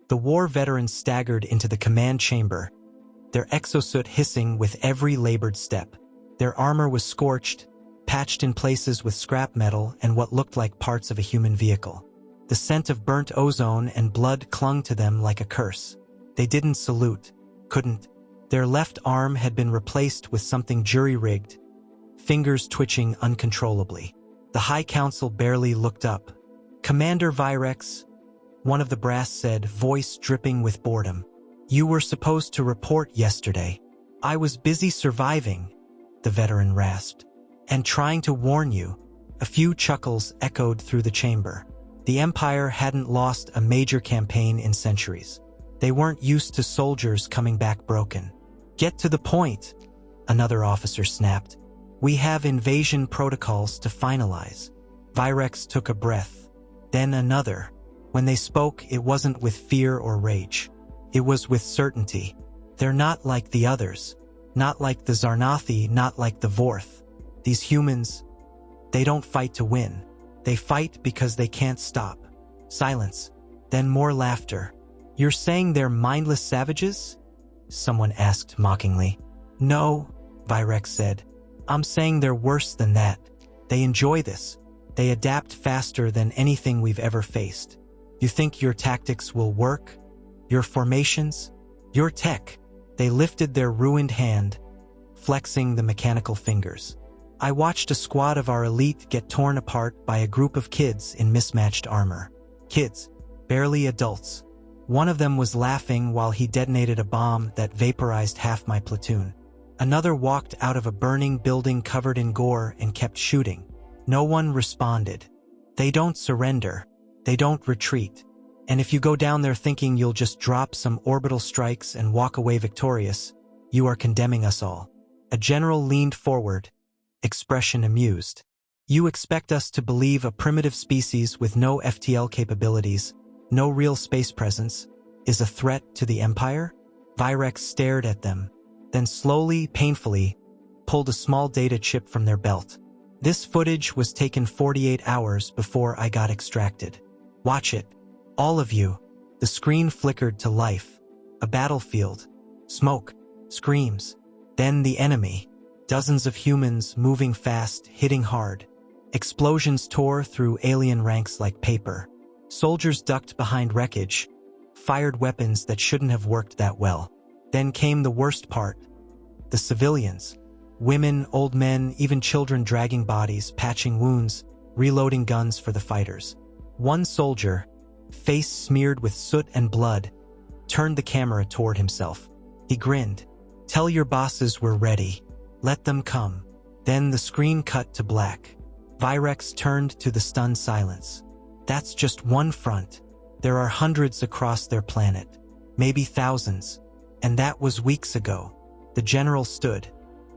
The war veterans staggered into the command chamber, their exosuit hissing with every labored step. Their armor was scorched, patched in places with scrap metal and what looked like parts of a human vehicle. The scent of burnt ozone and blood clung to them like a curse. They didn't salute, couldn't. Their left arm had been replaced with something jury-rigged, fingers twitching uncontrollably. The High Council barely looked up. "Commander Virex," one of the brass said, voice dripping with boredom. "You were supposed to report yesterday." "I was busy surviving," the veteran rasped. "And trying to warn you." A few chuckles echoed through the chamber. The Empire hadn't lost a major campaign in centuries. They weren't used to soldiers coming back broken. "Get to the point," another officer snapped. "We have invasion protocols to finalize." Virex took a breath, then another. When they spoke, it wasn't with fear or rage. It was with certainty. "They're not like the others. Not like the Zarnathi, not like the Vorth. These humans, they don't fight to win. They fight because they can't stop." Silence, then more laughter. "You're saying they're mindless savages?" someone asked mockingly. "No," Virex said. "I'm saying they're worse than that. They enjoy this. They adapt faster than anything we've ever faced. You think your tactics will work? Your formations? Your tech?" They lifted their ruined hand, flexing the mechanical fingers. "I watched a squad of our elite get torn apart by a group of kids in mismatched armor. Kids, barely adults. One of them was laughing while he detonated a bomb that vaporized half my platoon. Another walked out of a burning building covered in gore and kept shooting. No one responded. They don't surrender. They don't retreat. And if you go down there thinking you'll just drop some orbital strikes and walk away victorious, you are condemning us all." A general leaned forward, expression amused. "You expect us to believe a primitive species with no FTL capabilities, no real space presence, is a threat to the Empire?" Virex stared at them, then slowly, painfully, pulled a small data chip from their belt. "This footage was taken 48 hours before I got extracted. Watch it. All of you." The screen flickered to life. A battlefield. Smoke. Screams. Then the enemy. Dozens of humans moving fast, hitting hard. Explosions tore through alien ranks like paper. Soldiers ducked behind wreckage, fired weapons that shouldn't have worked that well. Then came the worst part. The civilians. Women, old men, even children dragging bodies, patching wounds, reloading guns for the fighters. One soldier, face smeared with soot and blood, turned the camera toward himself. He grinned. "Tell your bosses we're ready. Let them come." Then the screen cut to black. Virex turned to the stunned silence. "That's just one front. There are hundreds across their planet. Maybe thousands. And that was weeks ago." The general stood.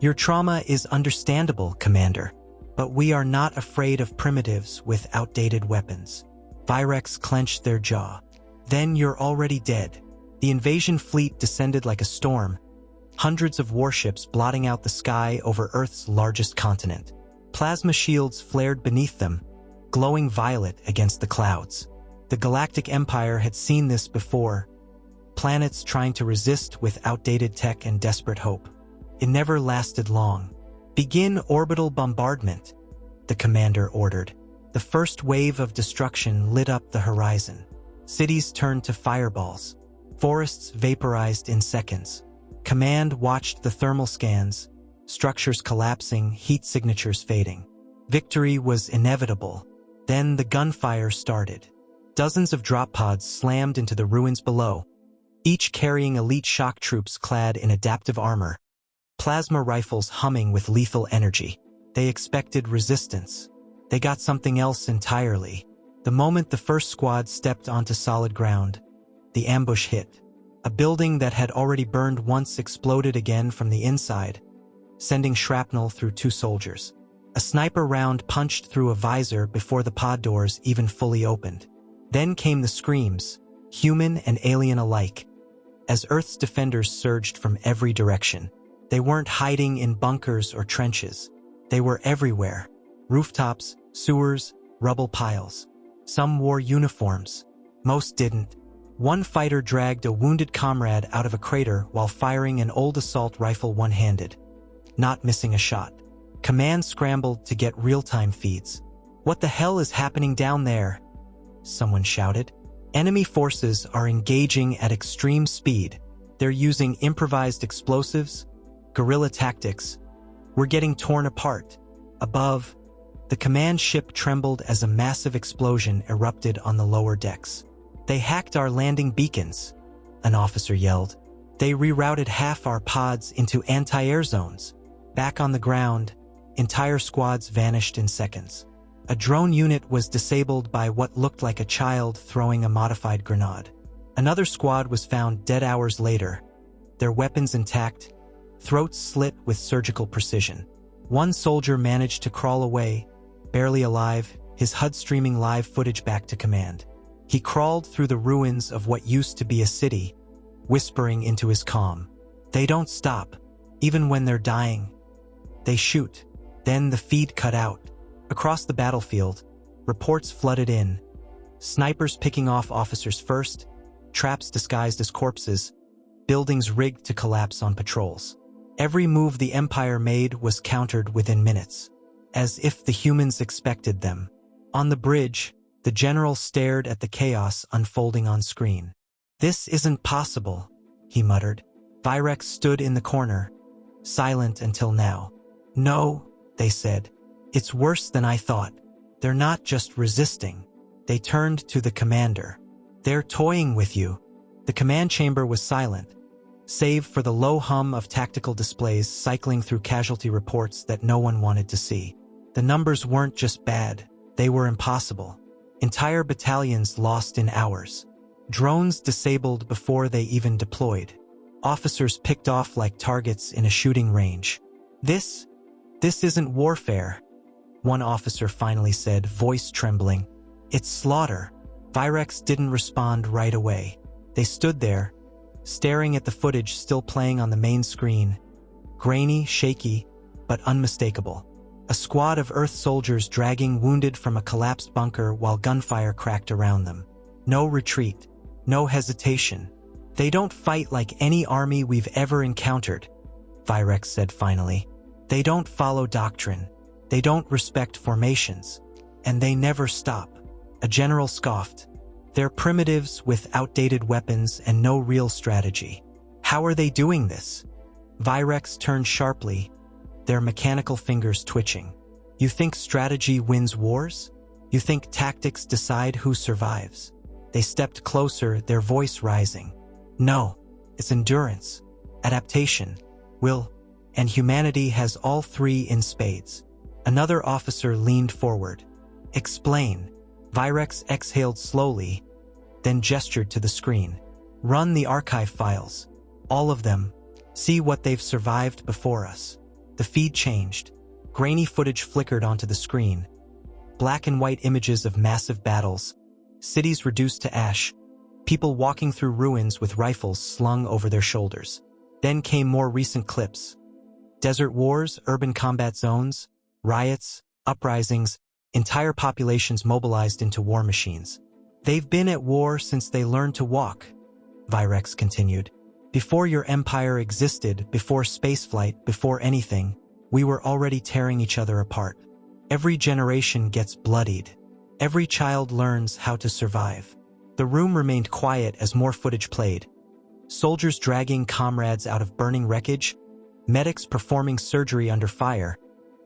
"Your trauma is understandable, Commander. But we are not afraid of primitives with outdated weapons." Virex clenched their jaw. "Then you're already dead." The invasion fleet descended like a storm, hundreds of warships blotting out the sky over Earth's largest continent. Plasma shields flared beneath them, glowing violet against the clouds. The Galactic Empire had seen this before, planets trying to resist with outdated tech and desperate hope. It never lasted long. "Begin orbital bombardment," the commander ordered. The first wave of destruction lit up the horizon. Cities turned to fireballs. Forests vaporized in seconds. Command watched the thermal scans, structures collapsing, heat signatures fading. Victory was inevitable. Then the gunfire started. Dozens of drop pods slammed into the ruins below, each carrying elite shock troops clad in adaptive armor, plasma rifles humming with lethal energy. They expected resistance. They got something else entirely. The moment the first squad stepped onto solid ground, the ambush hit. A building that had already burned once exploded again from the inside, sending shrapnel through two soldiers. A sniper round punched through a visor before the pod doors even fully opened. Then came the screams, human and alien alike, as Earth's defenders surged from every direction. They weren't hiding in bunkers or trenches. They were everywhere. Rooftops, sewers, rubble piles. Some wore uniforms. Most didn't. One fighter dragged a wounded comrade out of a crater while firing an old assault rifle one-handed, not missing a shot. Command scrambled to get real-time feeds. "What the hell is happening down there?" someone shouted. "Enemy forces are engaging at extreme speed. They're using improvised explosives, guerrilla tactics. We're getting torn apart." Above, the command ship trembled as a massive explosion erupted on the lower decks. "They hacked our landing beacons," an officer yelled. "They rerouted half our pods into anti-air zones." Back on the ground, entire squads vanished in seconds. A drone unit was disabled by what looked like a child throwing a modified grenade. Another squad was found dead hours later, their weapons intact, throats slit with surgical precision. One soldier managed to crawl away, barely alive, his HUD streaming live footage back to command. He crawled through the ruins of what used to be a city, whispering into his comm. "They don't stop, even when they're dying. They shoot." Then the feed cut out. Across the battlefield, reports flooded in. Snipers picking off officers first, traps disguised as corpses, buildings rigged to collapse on patrols. Every move the Empire made was countered within minutes, as if the humans expected them. On the bridge, the general stared at the chaos unfolding on screen. "This isn't possible," he muttered. Virex stood in the corner, silent until now. "No," they said. "It's worse than I thought. They're not just resisting." They turned to the commander. "They're toying with you." The command chamber was silent, save for the low hum of tactical displays cycling through casualty reports that no one wanted to see. The numbers weren't just bad, they were impossible. Entire battalions lost in hours. Drones disabled before they even deployed. Officers picked off like targets in a shooting range. This isn't warfare," one officer finally said, voice trembling. "It's slaughter." Virex didn't respond right away. They stood there, staring at the footage still playing on the main screen, grainy, shaky, but unmistakable. A squad of Earth soldiers dragging wounded from a collapsed bunker while gunfire cracked around them. No retreat, no hesitation. "They don't fight like any army we've ever encountered," Virex said finally. "They don't follow doctrine. They don't respect formations. And they never stop." A general scoffed. "They're primitives with outdated weapons and no real strategy." "How are they doing this?" Virex turned sharply, their mechanical fingers twitching. "You think strategy wins wars? You think tactics decide who survives?" They stepped closer, their voice rising. "No, it's endurance, adaptation, will, and humanity has all three in spades." Another officer leaned forward. "Explain." Virex exhaled slowly, then gestured to the screen. "Run the archive files. All of them. See what they've survived before us." The feed changed. Grainy footage flickered onto the screen. Black and white images of massive battles, cities reduced to ash, people walking through ruins with rifles slung over their shoulders. Then came more recent clips. Desert wars, urban combat zones, riots, uprisings, entire populations mobilized into war machines. "They've been at war since they learned to walk," Virex continued. "Before your empire existed, before spaceflight, before anything, we were already tearing each other apart. Every generation gets bloodied. Every child learns how to survive." The room remained quiet as more footage played. Soldiers dragging comrades out of burning wreckage, medics performing surgery under fire,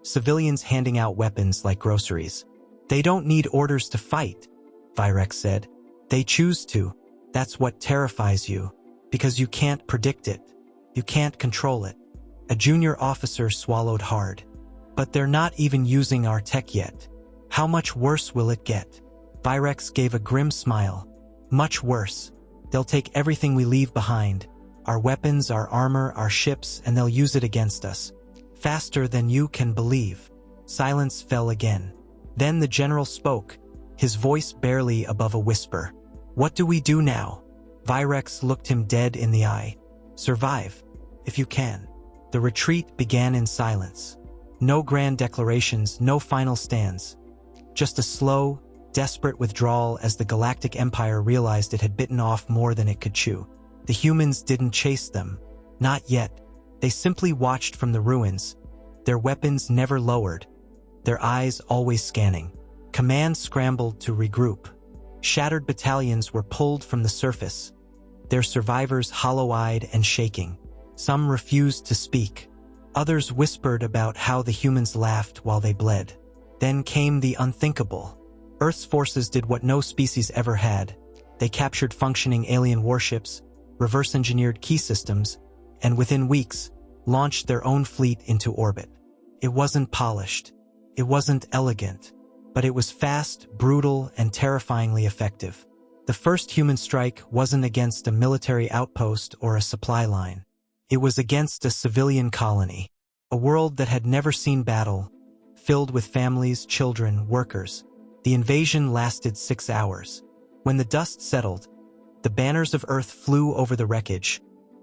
civilians handing out weapons like groceries. "They don't need orders to fight," Virex said. "They choose to. That's what terrifies you. Because you can't predict it. You can't control it." A junior officer swallowed hard. "But they're not even using our tech yet. How much worse will it get?" Virex gave a grim smile. "Much worse. They'll take everything we leave behind. Our weapons, our armor, our ships, and they'll use it against us. Faster than you can believe." Silence fell again. Then the general spoke, his voice barely above a whisper. "What do we do now?" Virex looked him dead in the eye. "Survive, if you can." The retreat began in silence. No grand declarations, no final stands. Just a slow, desperate withdrawal as the Galactic Empire realized it had bitten off more than it could chew. The humans didn't chase them. Not yet. They simply watched from the ruins, their weapons never lowered, their eyes always scanning. Command scrambled to regroup. Shattered battalions were pulled from the surface, their survivors hollow-eyed and shaking. Some refused to speak. Others whispered about how the humans laughed while they bled. Then came the unthinkable. Earth's forces did what no species ever had. They captured functioning alien warships, reverse-engineered key systems, and within weeks, launched their own fleet into orbit. It wasn't polished. It wasn't elegant. But it was fast, brutal, and terrifyingly effective. The first human strike wasn't against a military outpost or a supply line. It was against a civilian colony, a world that had never seen battle, filled with families, children, workers. The invasion lasted 6 hours. When the dust settled, the banners of Earth flew over the wreckage,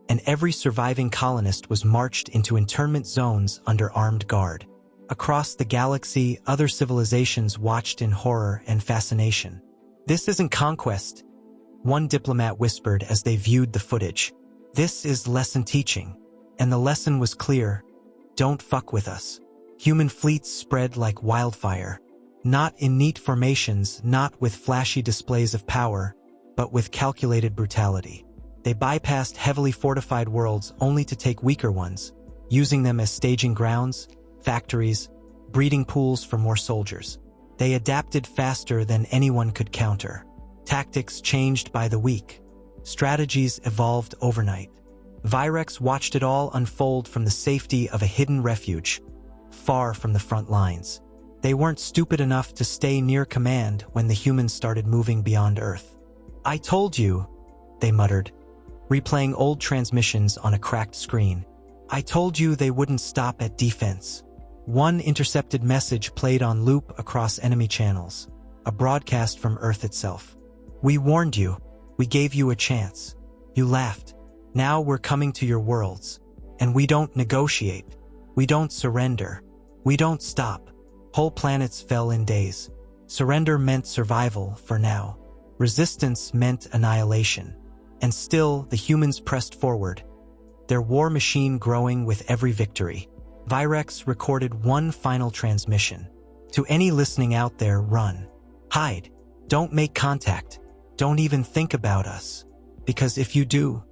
and every surviving colonist was marched into internment zones under armed guard. Across the galaxy, other civilizations watched in horror and fascination. "This isn't conquest," one diplomat whispered as they viewed the footage. "This is lesson teaching." And the lesson was clear: don't fuck with us. Human fleets spread like wildfire. Not in neat formations, not with flashy displays of power, but with calculated brutality. They bypassed heavily fortified worlds only to take weaker ones, using them as staging grounds, factories, breeding pools for more soldiers. They adapted faster than anyone could counter. Tactics changed by the week. Strategies evolved overnight. Virex watched it all unfold from the safety of a hidden refuge, far from the front lines. They weren't stupid enough to stay near command when the humans started moving beyond Earth. "I told you," they muttered, replaying old transmissions on a cracked screen. "I told you they wouldn't stop at defense." One intercepted message played on loop across enemy channels, a broadcast from Earth itself. "We warned you. We gave you a chance. You laughed. Now we're coming to your worlds. And we don't negotiate. We don't surrender. We don't stop." Whole planets fell in days. Surrender meant survival for now. Resistance meant annihilation. And still, the humans pressed forward, their war machine growing with every victory. Virex recorded one final transmission. "To any listening out there, run. Hide. Don't make contact. Don't even think about us. Because if you do,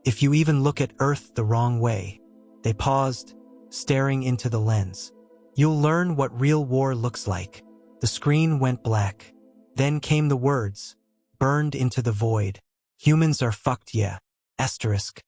if you even look at Earth the wrong way," they paused, staring into the lens, "you'll learn what real war looks like." The screen went black. Then came the words, burned into the void. "Humans are fucked, yeah. Asterisk.